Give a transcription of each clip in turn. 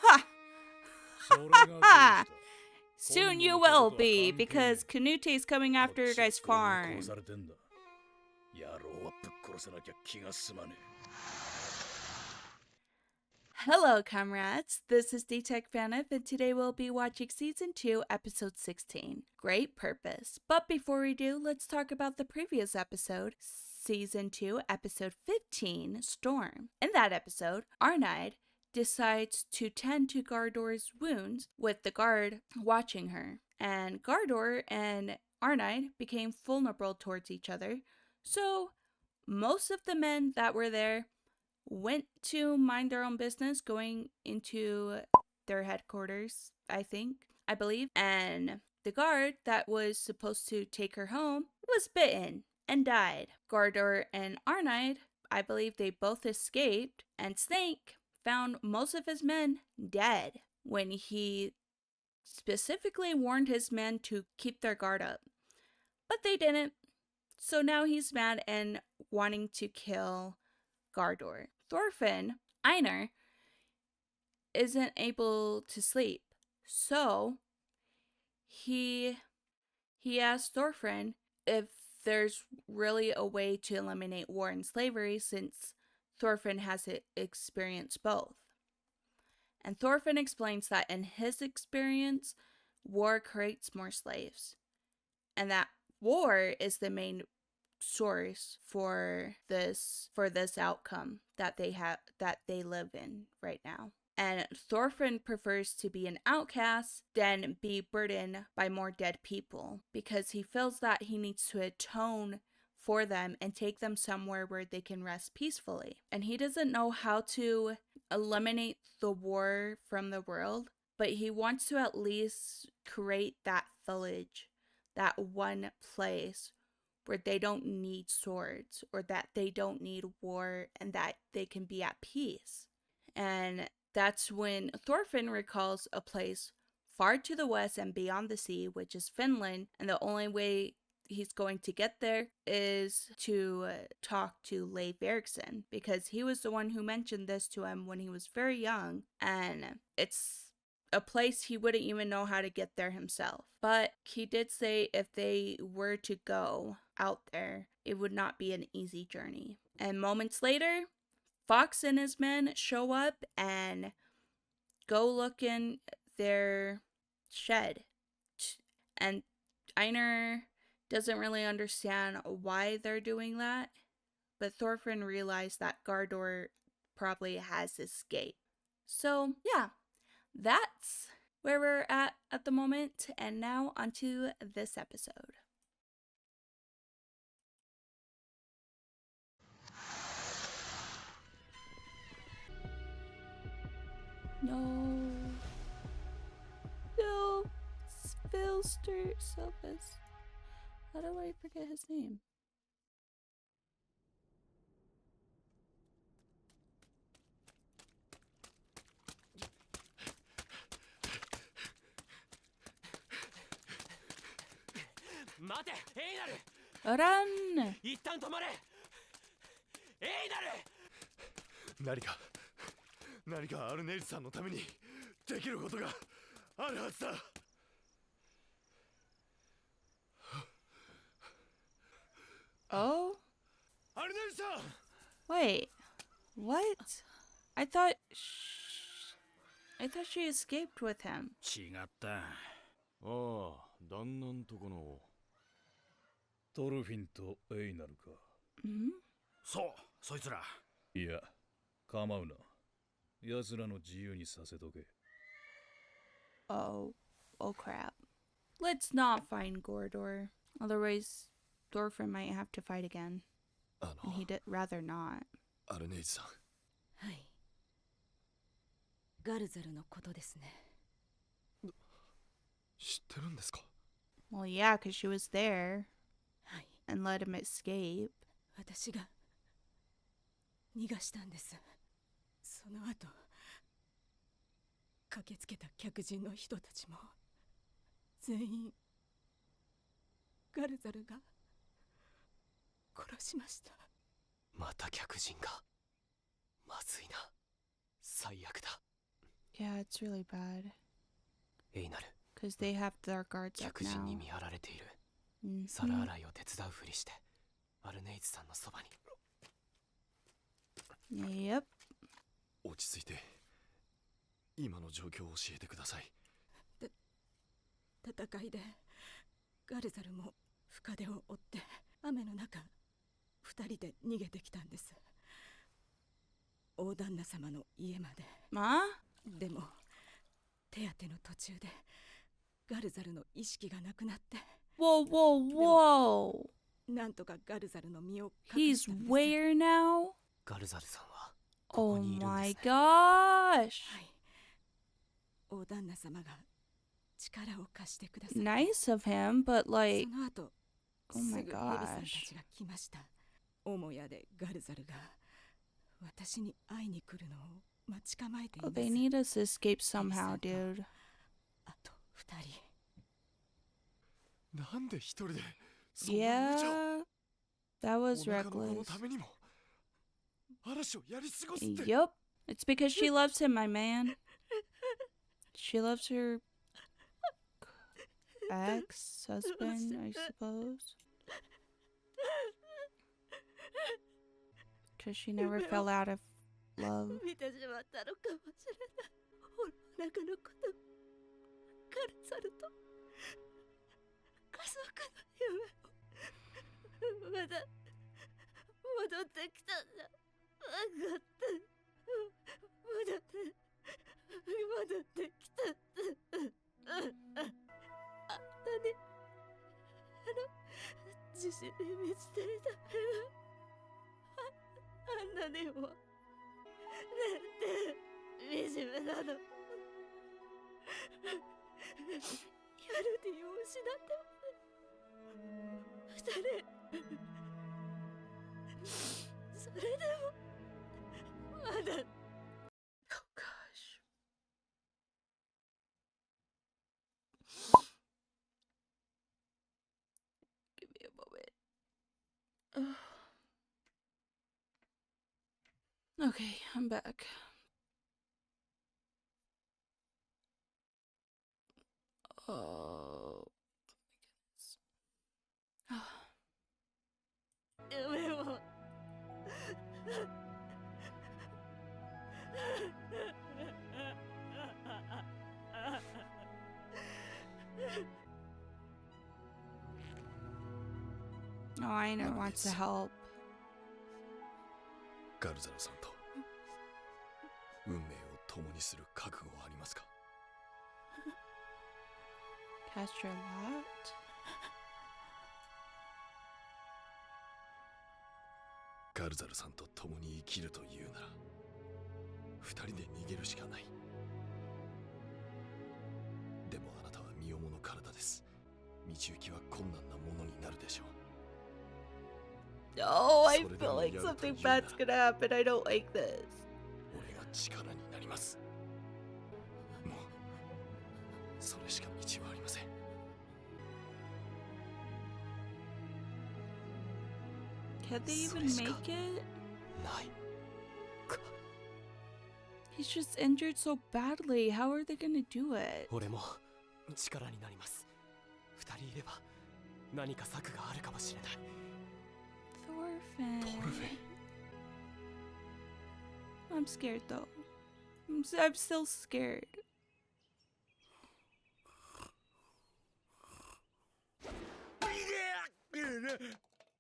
Ha! Soon you will be, because Canute's coming after your guys' farm. Hello, comrades. This is D-Tech Fanif, and today we'll be watching Season 2, Episode 16, Great Purpose. But before we do, let's talk about the previous episode, Season 2, Episode 15, Storm. In that episode, Arnheid decides to tend to Gardar's wounds with the guard watching her. And Gardar and Arnheid became vulnerable towards each other, so most of the men that were there went to mind their own business, going into their headquarters, I believe. And the guard that was supposed to take her home was bitten and died. Gardar and Arnheid, I believe they both escaped, and Snake found most of his men dead when he specifically warned his men to keep their guard up. But they didn't, so now he's mad and wanting to kill Gardar. Thorfinn, Einar, isn't able to sleep, so he asked Thorfinn if there's really a way to eliminate war and slavery, since Thorfinn has experienced both. And Thorfinn explains that in his experience, war creates more slaves, and that war is the main source for this outcome that they live in right now. And Thorfinn prefers to be an outcast than be burdened by more dead people, because he feels that he needs to atone for them and take them somewhere where they can rest peacefully. And he doesn't know how to eliminate the war from the world, but he wants to at least create that village, that one place where they don't need swords, or that they don't need war, and that they can be at peace. And that's when Thorfinn recalls a place far to the west and beyond the sea, which is Finland, and the only way he's going to get there is to talk to Leif Erikson, because he was the one who mentioned this to him when he was very young, and it's a place he wouldn't even know how to get there himself. But he did say if they were to go out there, it would not be an easy journey. And moments later, Fox and his men show up and go look in their shed. And Einar doesn't really understand why they're doing that, but Thorfinn realized that Gardar probably has escaped. So, yeah. That's where we're at the moment, and now onto this episode. No, Philster Silvis. How do I forget his name? Run! 一旦止まれ。エイナル。何かアルネイルさんのためにできることがあるはずだ。Oh? アルネイルさん。 Wait, what? I thought she escaped with him. 違った。ああ、旦那んとこのトルフィンとエイナルか。そう、そいつら。いや、構うな。奴らの自由にさせとけ。Oh crap. Let's not find Gordor. Otherwise, Thorfinn might have to fight again. And he'd rather not. アルネイルさん。はい。ガルザルのことですね。知ってるんですか？ Well, yeah, because she was there はい。 and let him escape. 私が逃がしたんです。その後、駆けつけた客人の人たちも全員ガルザルが殺しました。また客人が。まずいな。Yeah, it's really bad. エイナル、 Because they have their guards up 客人に now. 見張られている。 Mhm. 皿洗いを手伝うふりして、アルネイズさんのそばに。 Yep. 落ち着いて、今の状況を教えてください。戦いでガルザルも深手を負って雨の中2人で逃げてきたんです。大旦那様の家まで。Ma? でも手当ての途中でガルザルの意識がなくなって、 Whoa, whoa, whoa. なんとかガルザルの身を隠したん He's です。 where now? ガルザルさんはこ Oh こにいるん my ですね。 gosh. はい。大旦那様が力を貸してください。 Nice of him, but そ like, の後、 oh す my ぐヘビさんた gosh. ちが来ました。母屋でガルザルが私に会いに来るのを待ち構えてい Oh, ます。 they need us to escape somehow, dude. あと2人。 なんで一人でそんな無茶を。 Yeah, that お was 腹の子の reckless. ためにも嵐をやり過ごすって。 Yup. It's because she loves him, my man. She loves her ex-husband, I suppose. Because she never fell out of love. 見てしまったのかもしれない。お腹の子とガルザルと家族の夢をまだ戻ってきたんだ。分かった。戻ってきた。あんなに自信に満ちていたあんなにもなんて惨めなの。ヤルディを失ってまで2人それでもまだ。 Oh gosh. Give me a moment. Okay, I'm back. Oh my goodness. 夢をOh, Aina wants to help. ガルザルさんと運命を共にする覚悟はありますか。 Cast your lot? ガルザルさんと共に生きるというなら二人で逃げるしかない。でもあなたは身重の体です。道行きは困難なものになるでしょう。 No, I feel like something bad's gonna happen. I don't like this. 俺が力になります。もうそれしか道はありません。 Can they even make it? ないか。 He's just injured so badly. How are they gonna do it? 俺も力になります。二人いれば何か策があるかもしれない。 Thorfinn. トルフェン。 I'm scared though. I'm still scared.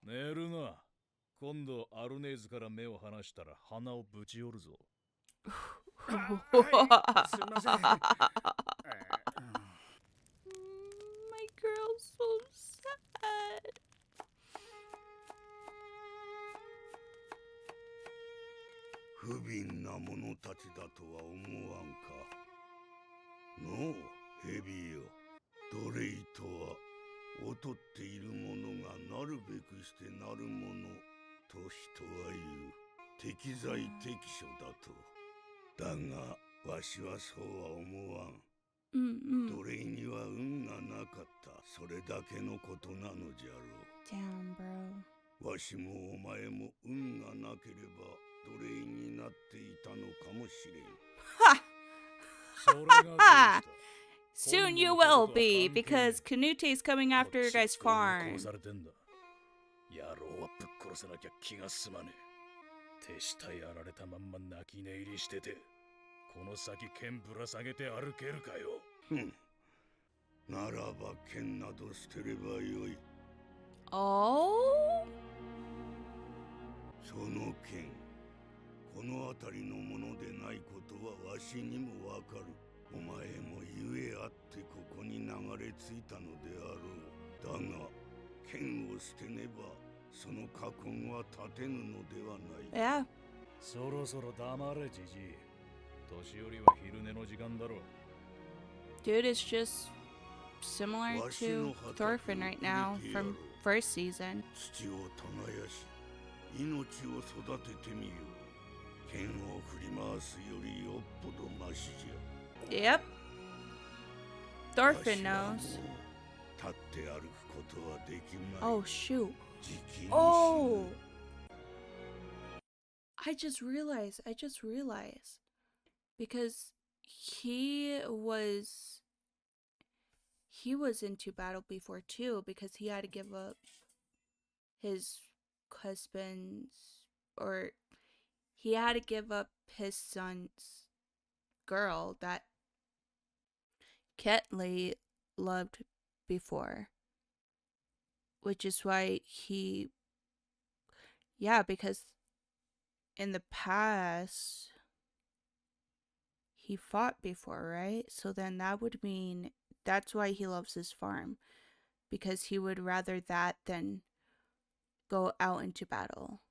寝るな。今度アルネイズから目を離したら鼻をぶち折るぞ。すみません。 My girl's so sad. 不憫な者たちだとは思わんか。のう、ヘビよ。奴隷とは劣っている者がなるべくしてなるものと人は言う。適材適所だと。だがわしはそうは思わん。奴隷には運がなかった。それだけのことなのじゃろう。 Damn, bro. わしもお前も運がなければ奴隷になっていたのかもしれん。Soon you will be, because Canute's coming after your guys' farm. 野郎はぶっ殺さなきゃ気が済まねえ。手下やられたまんま泣き寝入りしてて、この先剣ぶら下げて歩けるかよ。ならば剣など捨てればよい。Oh? その剣、この辺りのものでないことはわしにもわかる。お前もゆえあってここに流れ着いたのであろう。だが剣を捨てねばその禍根は立てぬのではない。Yeah. そろそろ黙れじじい。年寄りは昼寝の時間だろう。 Dude is just similar to Thorfinn right now from first season. 土を耕し、命を育ててみよう。剣を振り回すよりよっぽどましじゃ。Yep. Thorfinn knows. 立って歩くことはできまい。 Oh, shoot. じきに死ぬ。 Oh! I just realized. Because he was into battle before too, because he had to give up his husband's, or he had to give up his son's girl that Ketley loved before, which is why because in the past he fought before, right? So then that would mean that's why he loves his farm, because he would rather that than go out into battle,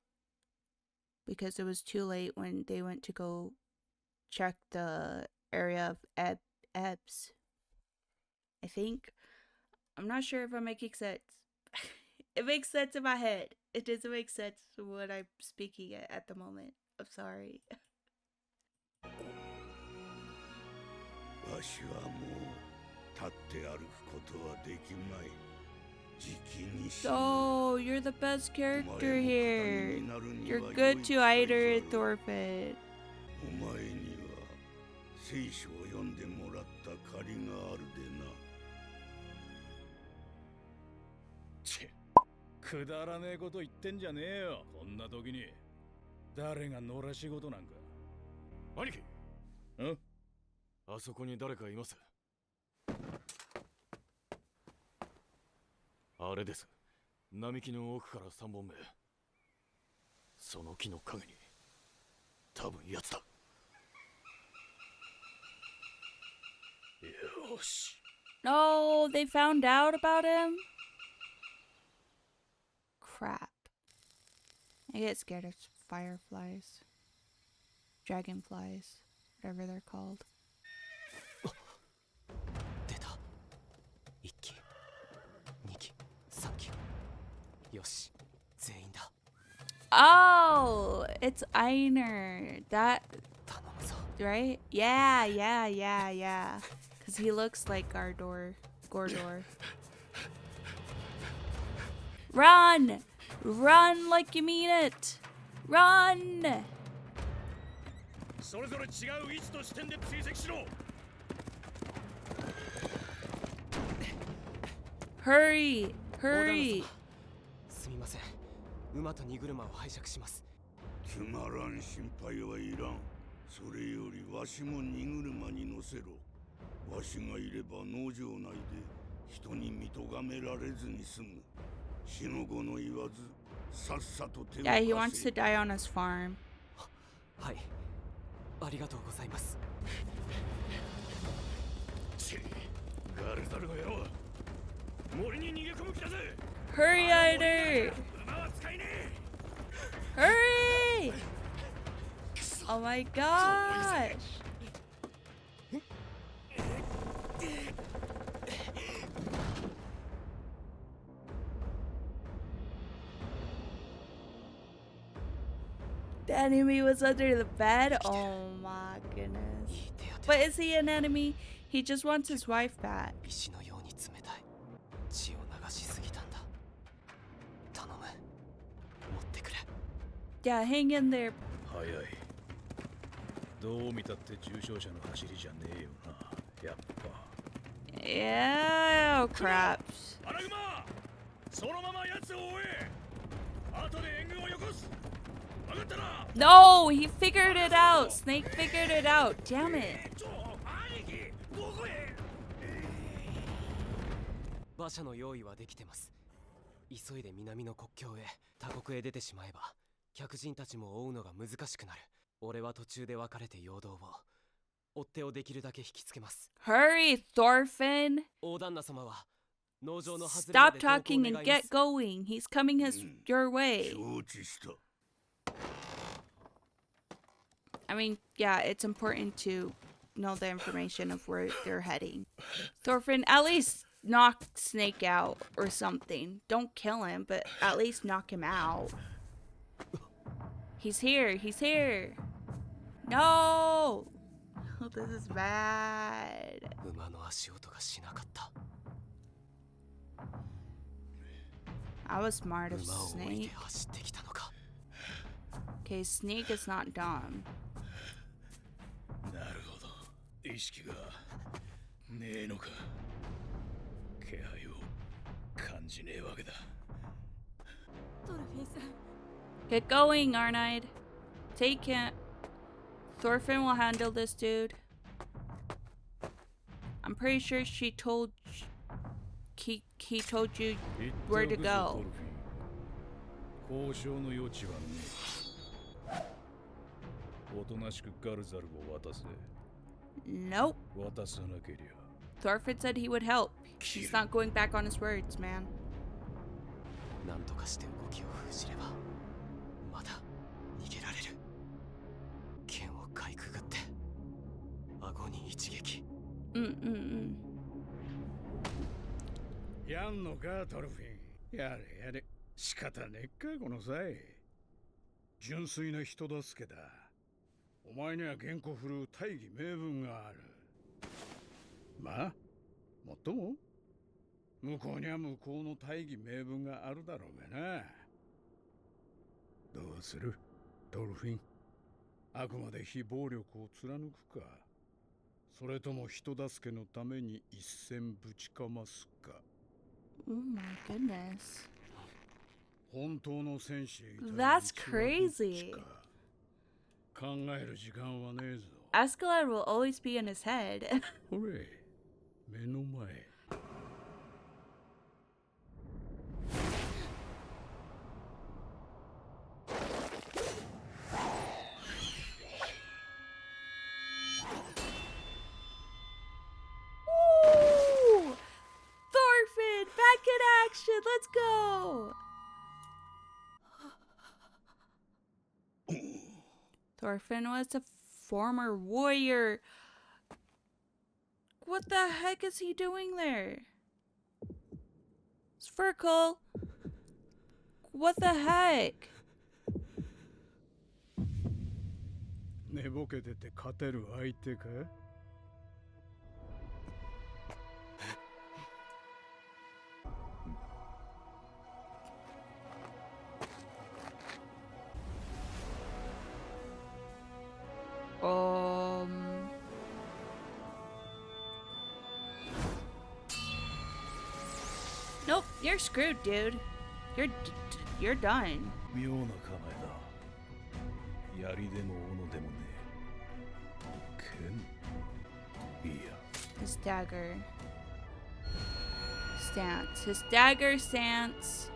because it was too late when they went to go check the area of Ebbs. I think. I'm not sure if I'm making sense. It makes sense in my head. It doesn't make sense when I'm speaking at the moment. I'm sorry. わしはもう立って歩くことはできまい。じきに死ぬ。 Oh, you're the best character here. You're good to Eider and Thorfinn. お前には聖書を読んでもらった借りがあるでな。ち、くだらねえこと言ってんじゃねえよ。こんな時に誰が野良仕事なんか。兄貴。ん？あそこに誰かいます。あれです。並木の奥から3本目。その木の陰に多分やつだ。よし。 No, they found out about him? Crap. I get scared of fireflies. Dragonflies. Whatever they're called. 出た。1機、2機、3機。よし、全員だ。 Oh, it's Einar. That, 頼むぞ。 right? Yeah. Because he looks like Gordor. Run! Run like you mean it! Run! それぞれ違う位置と視点で追跡しろ。 Hurry! Hurry! すみません。馬と荷車を拝借します。つまらん心配はいらん。それよりわしも荷車に乗せろ。わしがいれば農場内で人に見とがめられずに済む。死の子の言わず、さっさと手を Yeah, he wants to die on his farm. はい。ありがとうございます。チガルザルの野郎。森に逃げ込む気だぜ。 Hurry, Einar! 馬は使えねえ。 Hurry! Oh my gosh! The enemy was under the bed? Oh my goodness. いい手当て But is he an enemy? He just wants his wife back. 石のように冷たい。血を流しすぎたんだ。頼む。持ってくれ。 Yeah, hang in there. 早い。どう見たって重傷者の走りじゃねえよな。やっぱ。Yeah, oh crap. アラグマ、そのまま奴を追え。後で援軍をよこす。分かったな。No, he figured it out. Snake figured it out. Damn it. 兄貴、どこへ。馬車の用意はできてます。急いで南の国境へ、他国へ出てしまえば客人たちも追うのが難しくなる。俺は途中で別れて陽動を追っ手をできるだけ引きつけます。 Hurry, Thorfinn. 大旦那様は農場の外れ Stop まで同行 talking 願い and ます。 get going. He's coming your way. 承知した。 I mean, yeah, it's important to know the information of where they're heading. Thorfinn, at least knock Snake out or something. Don't kill him, but at least knock him out. He's here. He's here. No! This is bad. 馬の足音がしなかった。 I was smart of 馬を置い Snake. て走ってきたのか。 Okay, Snake is not dumb. なるほど。意識がねえのか。気配を感じねえわけだ。トルフィンさん、 Get going, Arnheid. Take him. Thorfinn will handle this dude. I'm pretty sure she told he told you where to go. 交渉の余地はねえ。おとなしくガルザルを渡せ。 Nope. 渡さなけりゃ。 Thorfinn said he would help. He's not going back on his words, man. なんとかして動きを封じればまだ逃げられる。剣をかいくぐって顎に一撃。やんのか、トルフィン。やれやれ。仕方ねえか、この際。純粋な人助けだ。お前には言語振るう大義名分がある。まあ、もっとも向こうには向こうの大義名分があるだろうがな。どうする、トルフィン。あくまで非暴力を貫くか、それとも人助けのために一戦ぶちかますか。 Oh my goodness. 本当の戦士へ至る道 That's はどっ crazy. ちか。考える時間はねえぞ。 Askeladd will always be in his head. ほれ、目の前。Woo! Thorfinn, back in action. Let's go. Thorfinn was a former warrior. What the heck is he doing there? Sphyrkle. What the heck? 寝ぼけてて勝てる相手か。Nope, you're screwed, dude. You're done. 妙な構えだ。槍でも斧でもねえ。剣。いや。 His dagger stance. His dagger stance.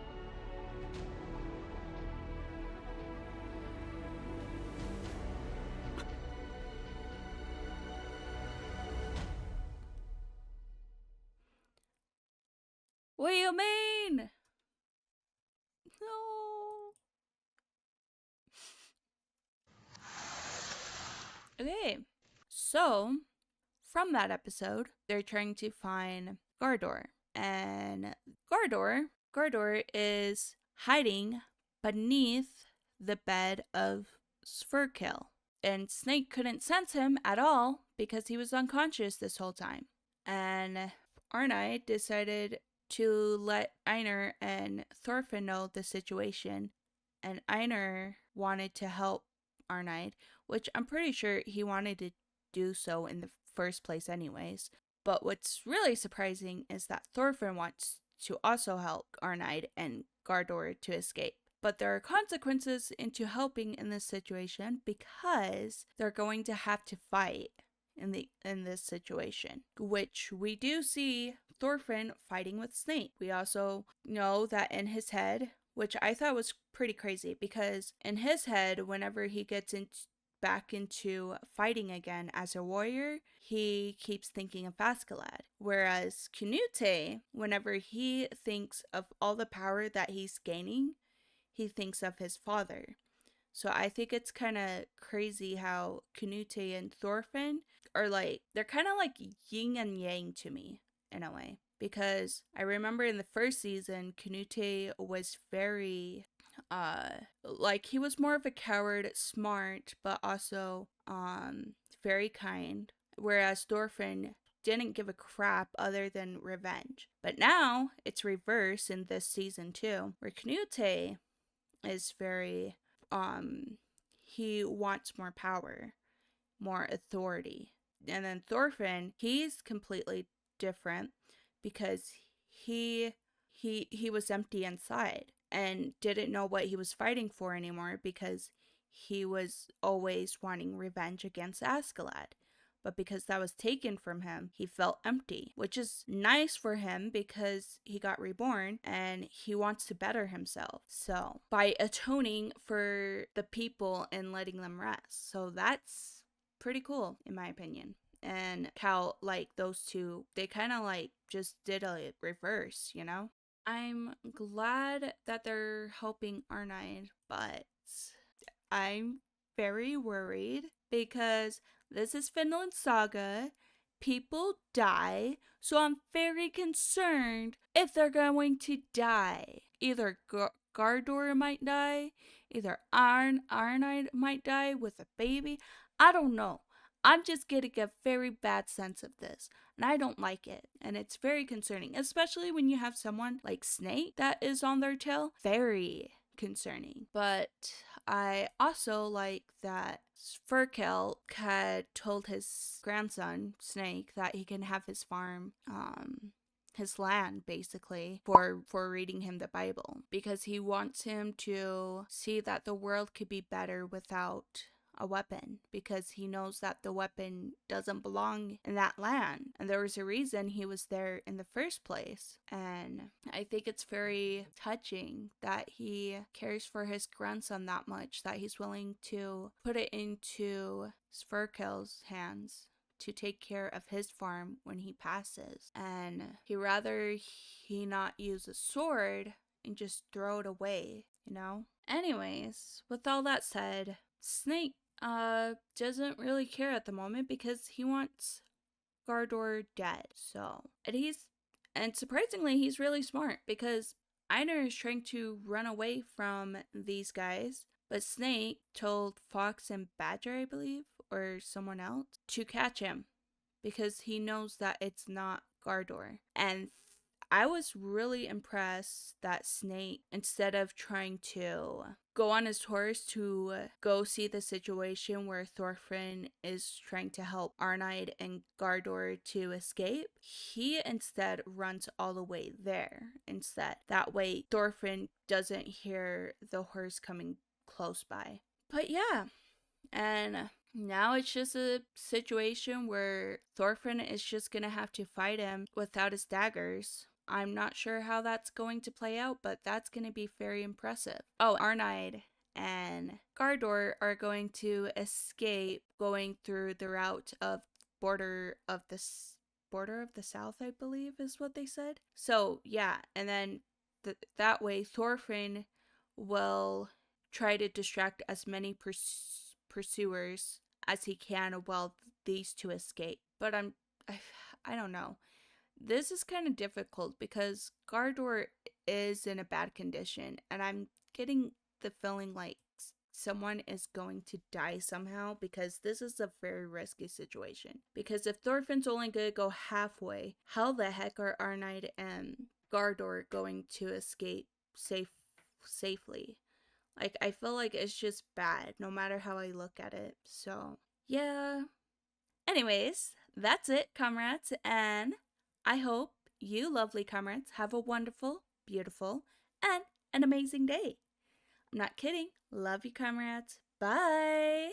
What do you mean? No. Okay, so from that episode, they're trying to find Gardar, and Gardar is hiding beneath the bed of Sphyrkle, and Snake couldn't sense him at all because he was unconscious this whole time. And Arnheid decided to let Einar and Thorfinn know the situation, and Einar wanted to help Arnheid which I'm pretty sure he wanted to do so in the first place anyways. But what's really surprising is that Thorfinn wants to also help Arnheid and Gardar to escape. But there are consequences into helping in this situation because they're going to have to fight in this situation, which we do see Thorfinn fighting with Snake. We also know that in his head, which I thought was pretty crazy, because in his head, whenever he gets back into fighting again as a warrior, he keeps thinking of Askeladd. Whereas Canute, whenever he thinks of all the power that he's gaining, he thinks of his father. So I think it's kind of crazy how Canute and Thorfinn are like, they're kind of like yin and yang to me in a way. Because I remember in the first season, Canute was very, like he was more of a coward, smart, but also, very kind. Whereas Thorfinn didn't give a crap other than revenge. But now it's reverse in this season too, where Canute is very, he wants more power, more authority. And then Thorfinn, he's completely different because he was empty inside and didn't know what he was fighting for anymore because he was always wanting revenge against Askeladd. But because that was taken from him, he felt empty, which is nice for him because he got reborn and he wants to better himself. So, by atoning for the people and letting them rest. So, that's pretty cool, in my opinion. And how, like, those two, they kind of, like, just did a reverse, you know? I'm glad that they're helping Arnheid, but I'm very worried because this is Vinland Saga. People die, so I'm very concerned if they're going to die. Either Gardar might die, either Arnheid might die with a baby. I don't know. I'm just getting a very bad sense of this, and I don't like it, and it's very concerning, especially when you have someone like Snake that is on their tail. Very concerning. But I also like that Sverkel had told his grandson, Snake, that he can have his farm, his land basically, for reading him the Bible, because he wants him to see that the world could be better without a weapon, because he knows that the weapon doesn't belong in that land, and there was a reason he was there in the first place. And I think it's very touching that he cares for his grandson that much, that he's willing to put it into Sverkel's hands to take care of his farm when he passes, and he rather he not use a sword and just throw it away, you know? Anyways, with all that said, Snake doesn't really care at the moment because he wants Gardar dead. So, and surprisingly, he's really smart because Einar is trying to run away from these guys, but Snake told Fox and Badger, I believe, or someone else, to catch him because he knows that it's not Gardar. And I was really impressed that Snake, instead of trying to go on his horse to go see the situation where Thorfinn is trying to help Arnheid and Gardar to escape, he instead runs all the way there instead. That way Thorfinn doesn't hear the horse coming close by. But yeah, and now it's just a situation where Thorfinn is just gonna have to fight him without his daggers. I'm not sure how that's going to play out, but that's going to be very impressive. Oh, Arnheid and Gardar are going to escape going through the route of border of the south, I believe is what they said. So yeah, and then that way Thorfinn will try to distract as many pursuers as he can while these two escape. But I don't know. This is kind of difficult because Gardar is in a bad condition, and I'm getting the feeling like someone is going to die somehow because this is a very risky situation. Because if Thorfinn's only going to go halfway, how the heck are Arnheid and Gardar going to escape safely? Like, I feel like it's just bad no matter how I look at it. So, yeah. Anyways, that's it, comrades, and I hope you lovely comrades have a wonderful, beautiful, and an amazing day. I'm not kidding. Love you, comrades. Bye.